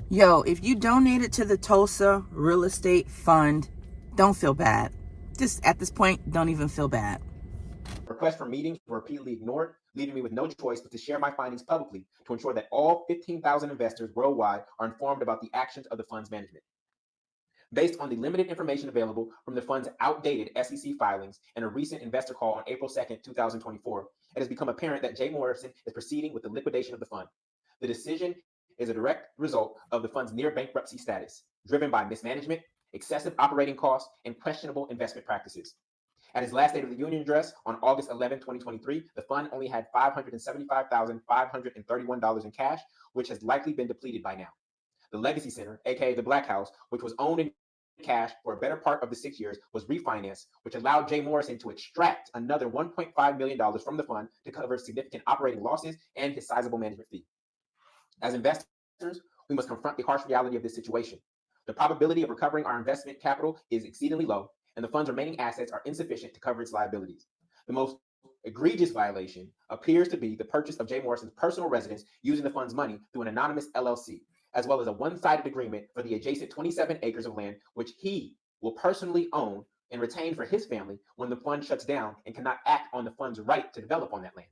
Yo, if you donated to the Tulsa Real Estate Fund, don't feel bad. Just at this point, don't even feel bad. Requests for meetings were repeatedly ignored, leaving me with no choice but to share my findings publicly to ensure that all 15,000 investors worldwide are informed about the actions of the fund's management. Based on the limited information available from the fund's outdated SEC filings and a recent investor call on April 2nd, 2024, it has become apparent that J. Morrison is proceeding with the liquidation of the fund. The decision is a direct result of the fund's near bankruptcy status, driven by mismanagement, excessive operating costs, and questionable investment practices. At his last State of the Union address on August 11, 2023, the fund only had $575,531 in cash, which has likely been depleted by now. The Legacy Center, aka the Black House, which was owned in cash for a better part of the 6 years, was refinanced, which allowed J. Morrison to extract another $1.5 million from the fund to cover significant operating losses and his sizable management fee. As investors, we must confront the harsh reality of this situation. The probability of recovering our investment capital is exceedingly low, and the fund's remaining assets are insufficient to cover its liabilities. The most egregious violation appears to be the purchase of J. Morrison's personal residence using the fund's money through an anonymous LLC, as well as a one-sided agreement for the adjacent 27 acres of land, which he will personally own and retain for his family when the fund shuts down and cannot act on the fund's right to develop on that land.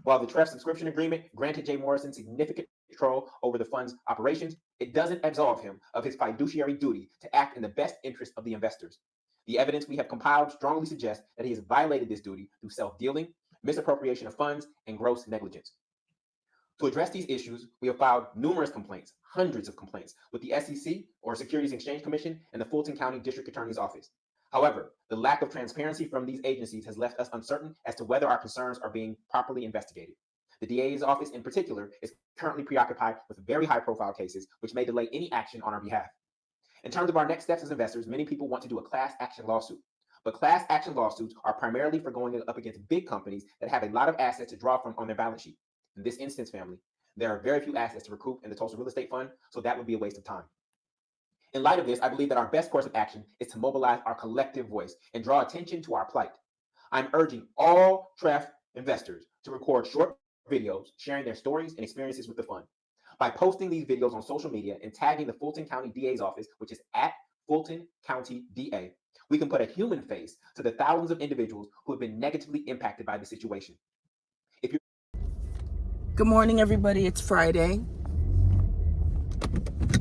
While the trust subscription agreement granted J. Morrison significant control over the fund's operations, it doesn't absolve him of his fiduciary duty to act in the best interest of the investors. The evidence we have compiled strongly suggests that he has violated this duty through self-dealing, misappropriation of funds, and gross negligence. To address these issues, we have filed numerous complaints, hundreds of complaints, with the SEC, or Securities and Exchange Commission, and the Fulton County District Attorney's Office. However, the lack of transparency from these agencies has left us uncertain as to whether our concerns are being properly investigated. The DA's office in particular is currently preoccupied with very high-profile cases, which may delay any action on our behalf. In terms of our next steps as investors, many people want to do a class action lawsuit. But class action lawsuits are primarily for going up against big companies that have a lot of assets to draw from on their balance sheet. In this instance, family, there are very few assets to recoup in the Tulsa Real Estate Fund, so that would be a waste of time. In light of this, I believe that our best course of action is to mobilize our collective voice and draw attention to our plight. I'm urging all TREF investors to record short videos sharing their stories and experiences with the fund. By posting these videos on social media and tagging the Fulton County DA's office, which is at Fulton County DA, we can put a human face to the thousands of individuals who have been negatively impacted by the situation. Good morning, everybody. It's Friday.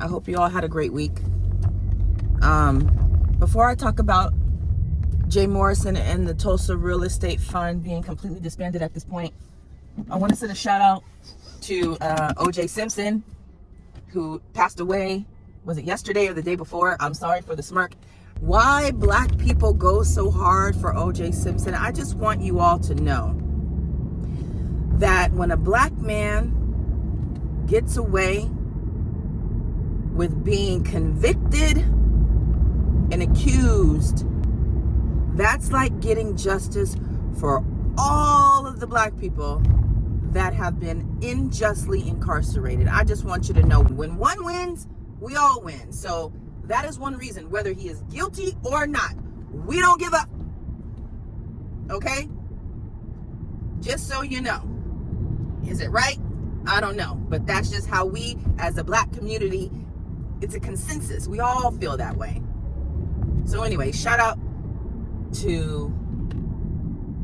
I hope you all had a great week. Before I talk about J. Morrison and the Tulsa Real Estate Fund being completely disbanded at this point, I want to send a shout out to OJ Simpson, who passed away. Was it yesterday or the day before? I'm sorry for the smirk. Why black people go so hard for OJ Simpson? I just want you all to know that when a black man gets away with being convicted and accused, that's like getting justice for all of the black people that have been unjustly incarcerated. I just want you to know, when one wins, we all win. So that is one reason, whether he is guilty or not, we don't give up. Okay? Just so you know. Is it right? I don't know. But that's just how we, as a black community, it's a consensus. We all feel that way. So anyway, shout out to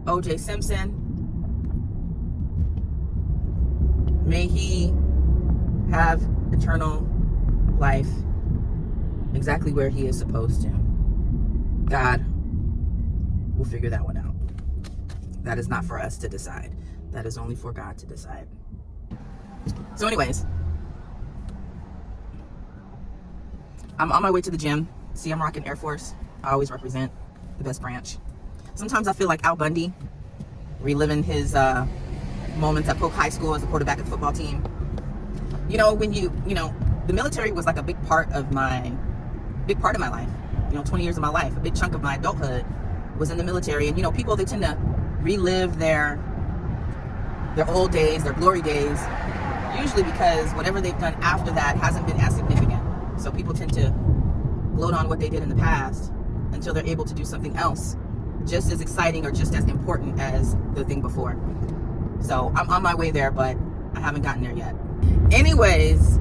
OJ Simpson. May he have eternal life exactly where he is supposed to. God will figure that one out. That is not for us to decide. That is only for God to decide. So anyways, I'm on my way to the gym. See, I'm rocking Air Force. I always represent the best branch. Sometimes I feel like Al Bundy, reliving his moments at Polk High School as a quarterback of the football team. You know, when the military was like a big part of my life. 20 years of my life, a big chunk of my adulthood was in the military. And people, they tend to relive their old days, their glory days, usually because whatever they've done after that hasn't been as significant. So people tend to gloat on what they did in the past until they're able to do something else just as exciting or just as important as the thing before. So I'm on my way there, but I haven't gotten there yet. Anyways,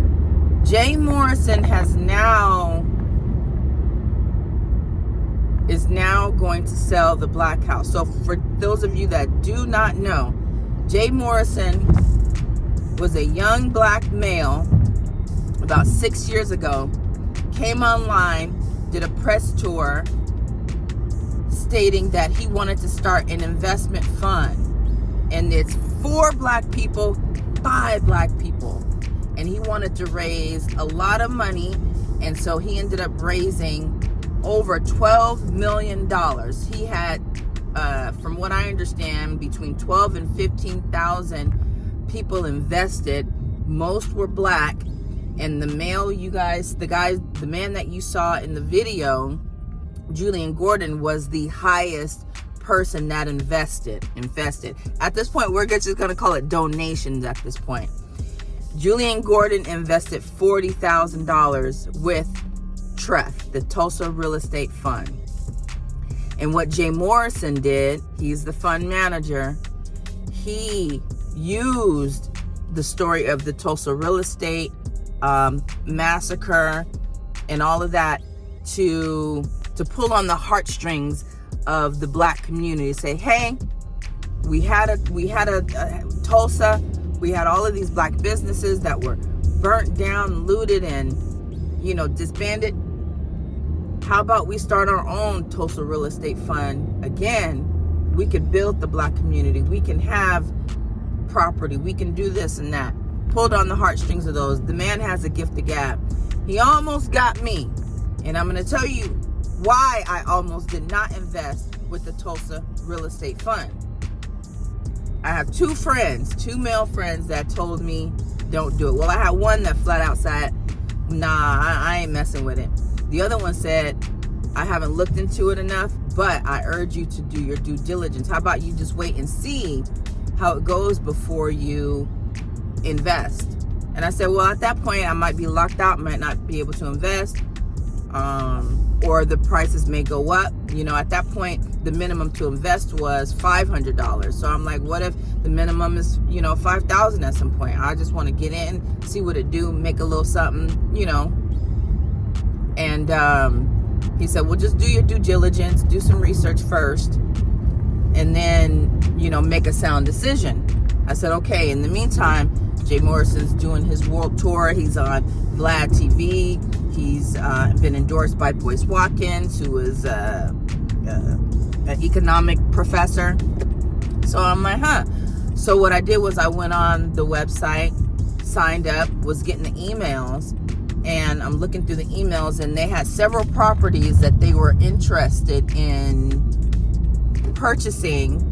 Jay Morrison is now going to sell the Black House. So for those of you that do not know, Jay Morrison was a young black male about 6 years ago, came online, did a press tour stating that he wanted to start an investment fund. And it's for black people, by black people. And he wanted to raise a lot of money. And so he ended up raising over $12 million. He had, from what I understand, between 12 and 15,000 people invested. Most were black. And the man that you saw in the video, Julian Gordon, was the highest person that invested. At this point, we're just going to call it donations at this point. Julian Gordon invested $40,000 with TREF, the Tulsa Real Estate Fund. And what Jay Morrison did, he's the fund manager, he used the story of the Tulsa real estate massacre and all of that to pull on the heartstrings of the black community. Say, hey, we had a Tulsa, we had all of these black businesses that were burnt down, looted, and disbanded. How about we start our own Tulsa real estate fund again? We could build the black community, we can have property, we can do this and that. Pulled on the heartstrings of those. The man has a gift of gab. He almost got me, and I'm going to tell you why I almost did not invest with the Tulsa Real Estate Fund. I have two male friends that told me don't do it. Well, I had one that flat out said, nah, I ain't messing with it. The other one said, I haven't looked into it enough, but I urge you to do your due diligence. How about you just wait and see how it goes before you invest? And I said, well, at that point, I might be locked out, might not be able to invest. Or the prices may go up. At that point, the minimum to invest was $500. So I'm like, what if the minimum is, $5,000 at some point? I just want to get in, see what it do, make a little something, And he said, well, just do your due diligence, do some research first, and then, make a sound decision. I said, okay. In the meantime, Jay Morrison's doing his world tour. He's on Vlad TV. He's been endorsed by Boyce Watkins, who is an economic professor. So I'm like, So what I did was I went on the website, signed up, was getting the emails, and I'm looking through the emails, and they had several properties that they were interested in purchasing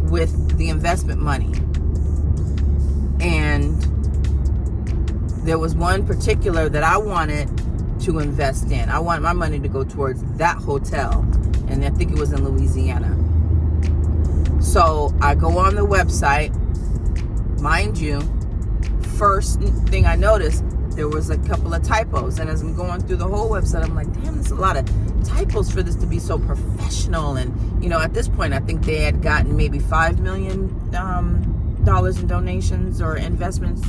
with the investment money. And there was one particular that I wanted to invest in. I wanted my money to go towards that hotel, and I think it was in Louisiana. So I go on the website. Mind you, first thing I noticed, there was a couple of typos. And as I'm going through the whole website, I'm like, damn, there's a lot of typos for this to be so professional. And, at this point, I think they had gotten maybe $5 million dollars in donations or investments.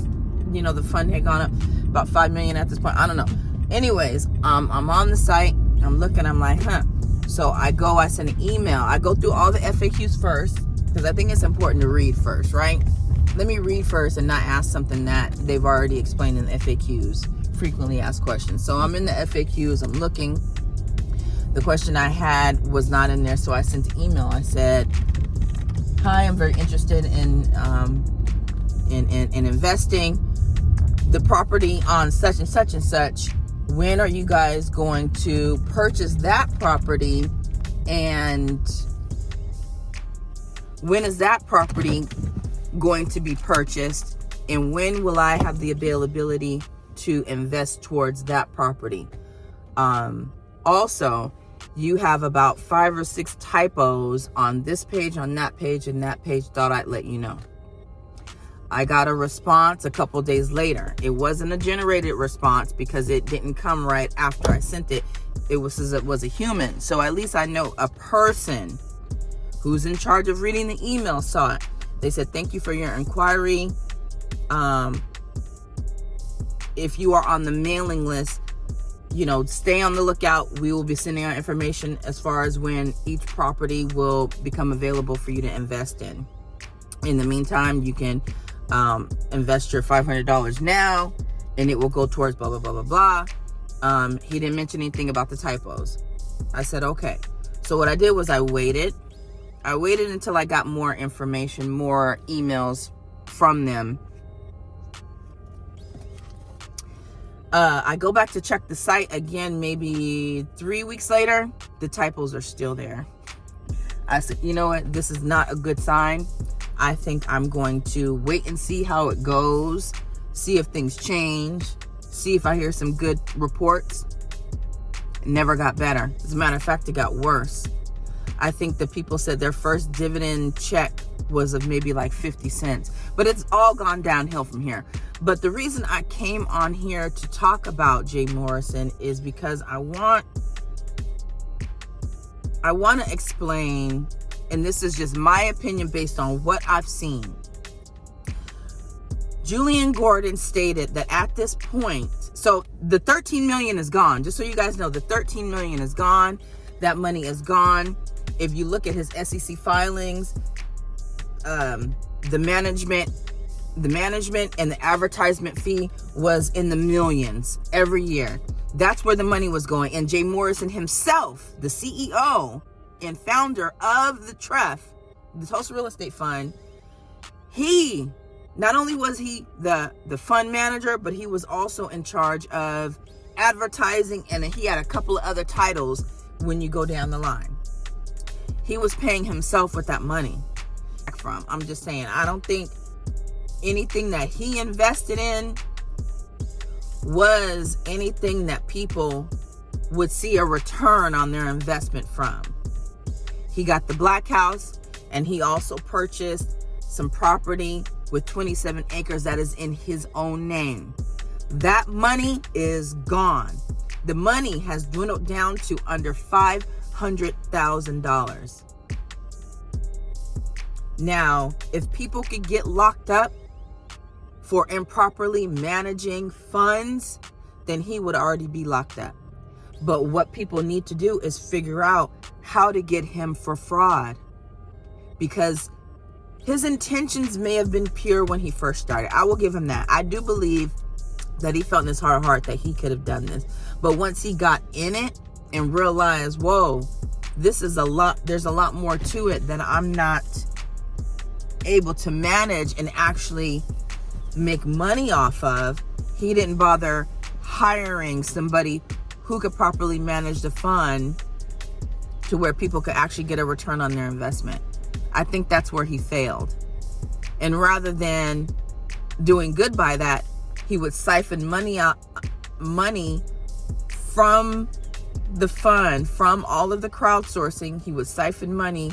The fund had gone up about $5 million at this point. I don't know. Anyways, I'm on the site. I'm looking. I'm like, So I send an email. I go through all the FAQs first, because I think it's important to read first, right? Let me read first and not ask something that they've already explained in the FAQs, frequently asked questions. So I'm in the FAQs, I'm looking. The question I had was not in there, so I sent an email. I said, hi, I'm very interested in investing the property on such and such and such. When are you guys going to purchase that property? And when is that property going to be purchased? And when will I have the availability to invest towards that property? Also, you have about 5 or 6 typos on this page, on that page, and that page. Thought I'd let you know. I got a response a couple days later. It wasn't a generated response because it didn't come right after I sent it. It was a human. So at least I know a person who's in charge of reading the email saw it. They said, thank you for your inquiry. if you are on the mailing list, stay on the lookout. We will be sending out information as far as when each property will become available for you to invest in. In the meantime, you can invest your $500 now, and it will go towards blah, blah, blah, blah, blah. He didn't mention anything about the typos. I said, okay. So what I did was I waited until I got more information, more emails from them. I go back to check the site again, maybe 3 weeks later, the typos are still there. I said, you know what? This is not a good sign. I think I'm going to wait and see how it goes, see if things change, see if I hear some good reports. It never got better. As a matter of fact, it got worse. I think the people said their first dividend check was of maybe like 50 cents, but it's all gone downhill from here. But the reason I came on here to talk about Jay Morrison is because I want to explain, and this is just my opinion based on what I've seen. Julian Gordon stated that at this point, so the 13 million is gone. Just so you guys know, the 13 million is gone. That money is gone. If you look at his SEC filings, the management and the advertisement fee was in the millions every year. That's where the money was going. And Jay Morrison himself, the CEO and founder of the TREF, the Tulsa Real Estate Fund, he not only was he the fund manager, but he was also in charge of advertising, and he had a couple of other titles when you go down the line. He was paying himself with that money from. I'm just saying, I don't think anything that he invested in was anything that people would see a return on their investment from. He got the Black House, and he also purchased some property with 27 acres that is in his own name. That money is gone. The money has dwindled down to under $500,000. Now, if people could get locked up for improperly managing funds, then he would already be locked up. But what people need to do is figure out how to get him for fraud, because his intentions may have been pure when he first started. I will give him that. I do believe that he felt in his heart that he could have done this. But once he got in it and realized, whoa, this is a lot, there's a lot more to it that I'm not able to manage and actually make money off of, he didn't bother hiring somebody who could properly manage the fund to where people could actually get a return on their investment. I think that's where he failed. And rather than doing good by that, he would siphon money from the fund, from all of the crowdsourcing. He would siphon money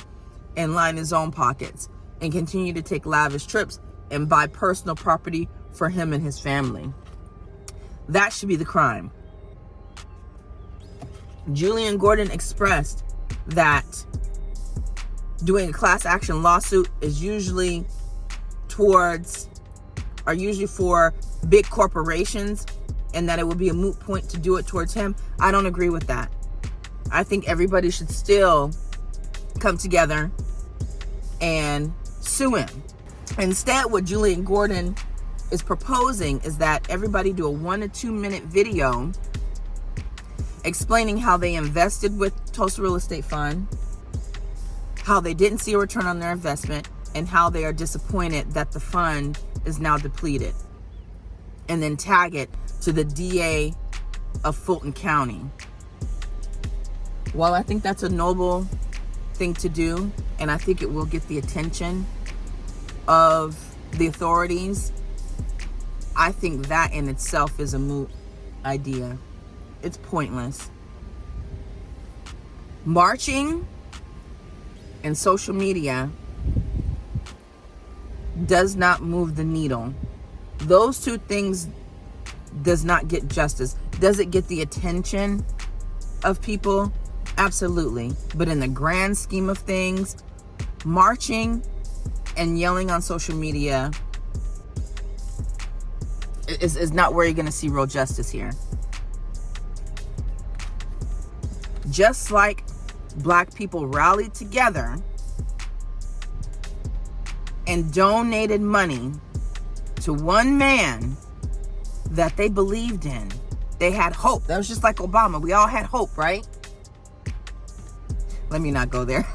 and line his own pockets and continue to take lavish trips and buy personal property for him and his family. That should be the crime. Julian Gordon expressed that doing a class action lawsuit is usually for big corporations, and that it would be a moot point to do it towards him. I don't agree with that. I think everybody should still come together and sue him. Instead, what Julian Gordon is proposing is that everybody do a 1 to 2 minute video explaining how they invested with Tulsa Real Estate Fund, how they didn't see a return on their investment, and how they are disappointed that the fund is now depleted. And then tag it to the DA of Fulton County. Well, I think that's a noble thing to do, and I think it will get the attention of the authorities. I think that in itself is a moot idea. It's pointless. Marching and social media does not move the needle. Those two things does not get justice. Does it get the attention of people? Absolutely. But in the grand scheme of things, marching and yelling on social media, is not where you're going to see real justice here. Just like black people rallied together and donated money to one man that they believed in. They had hope. That was just like Obama. We all had hope, right? Let me not go there.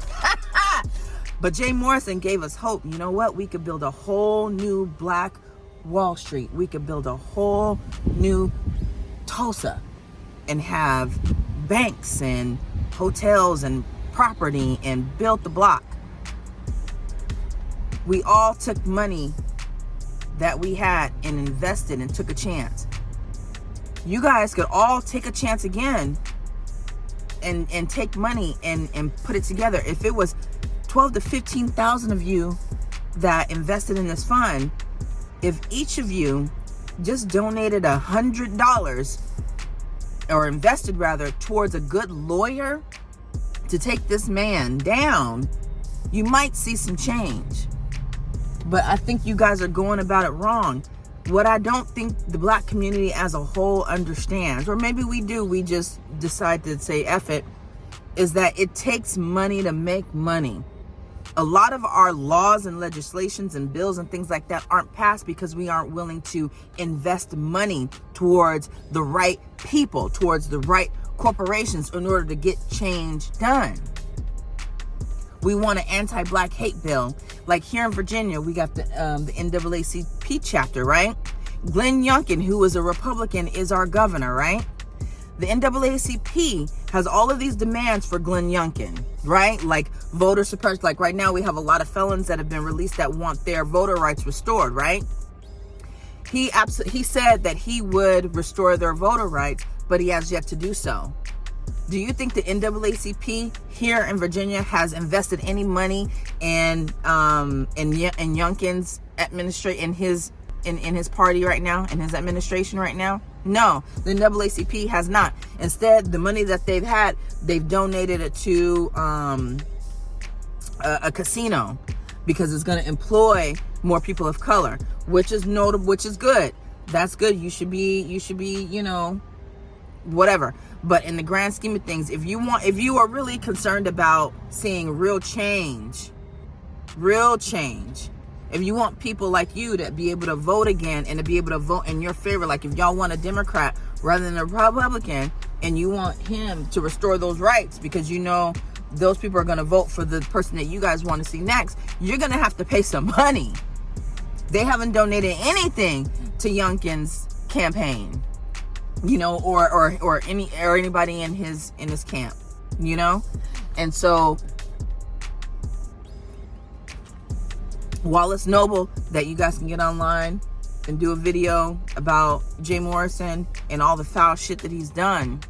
But Jay Morrison gave us hope. You know what? We could build a whole new Black Wall Street. We could build a whole new Tulsa and have banks and hotels and property and built the block. We all took money that we had and invested and took a chance. You guys could all take a chance again and take money and put it together. If it was 12 to 15,000 of you that invested in this fund, if each of you just donated $100 or invested rather towards a good lawyer to take this man down, you might see some change. But I think you guys are going about it wrong. What I don't think the black community as a whole understands, or maybe we do, we just decide to say F it, is that it takes money to make money. A lot of our laws and legislations and bills and things like that aren't passed because we aren't willing to invest money towards the right people, towards the right corporations in order to get change done. We want an anti-black hate bill. Like here in Virginia, we got the NAACP chapter, right? Glenn Youngkin, who is a Republican, is our governor, right? The NAACP has all of these demands for Glenn Youngkin, right? Like voter suppression. Like right now, we have a lot of felons that have been released that want their voter rights restored, right? He said that he would restore their voter rights, but he has yet to do so. Do you think the NAACP here in Virginia has invested any money in Youngkin's in his party right now, in his administration right now? No, the NAACP has not. Instead, the money that they've had, they've donated it to a casino because it's going to employ more people of color, which is notable, which is good. That's good. You should be, you know, whatever. But in the grand scheme of things, if you are really concerned about seeing real change, if you want people like you to be able to vote again and to be able to vote in your favor, like if y'all want a Democrat rather than a Republican, and you want him to restore those rights because you know those people are going to vote for the person that you guys want to see next, you're going to have to pay some money. They haven't donated anything to Youngkin's campaign, you know, or anybody in his camp, you know. And so while it's noble that you guys can get online and do a video about Jay Morrison and all the foul shit that he's done,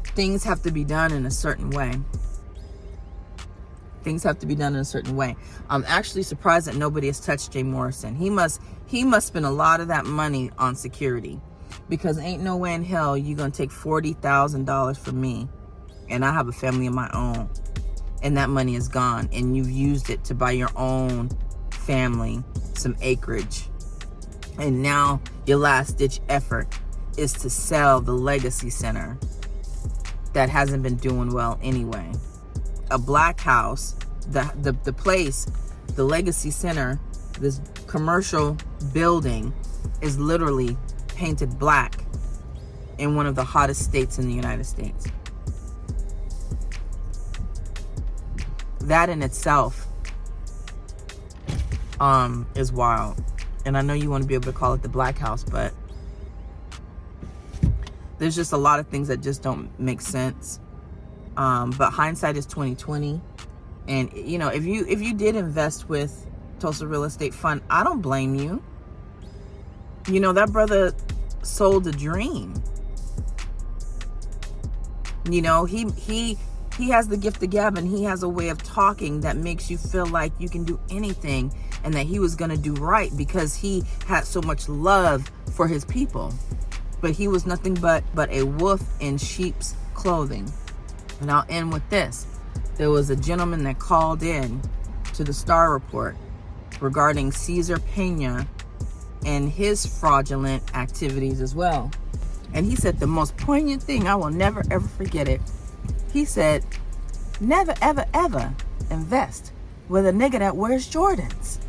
things have to be done in a certain way. Things have to be done in a certain way. I'm actually surprised that nobody has touched Jay Morrison. He must spend a lot of that money on security, because ain't no way in hell you gonna take $40,000 from me, and I have a family of my own, and that money is gone, and you've used it to buy your own family some acreage, and now your last ditch effort is to sell the Legacy Center that hasn't been doing well anyway. A black house, the place, the Legacy Center, this commercial building is literally painted black in one of the hottest states in the United States. That in itself is wild. And I know you want to be able to call it the Black House, but there's just a lot of things that just don't make sense. But hindsight is 20/20. And you know, if you did invest with Tulsa Real Estate Fund, I don't blame you. You know, that brother sold a dream. You know, he has the gift of gab, and he has a way of talking that makes you feel like you can do anything, and that he was going to do right because he had so much love for his people. But he was nothing but a wolf in sheep's clothing. And I'll end with this. There was a gentleman that called in to the Star Report regarding Cesar Pena in his fraudulent activities as well. And he said the most poignant thing, I will never ever forget it. He said, never ever ever invest with a nigga that wears Jordans.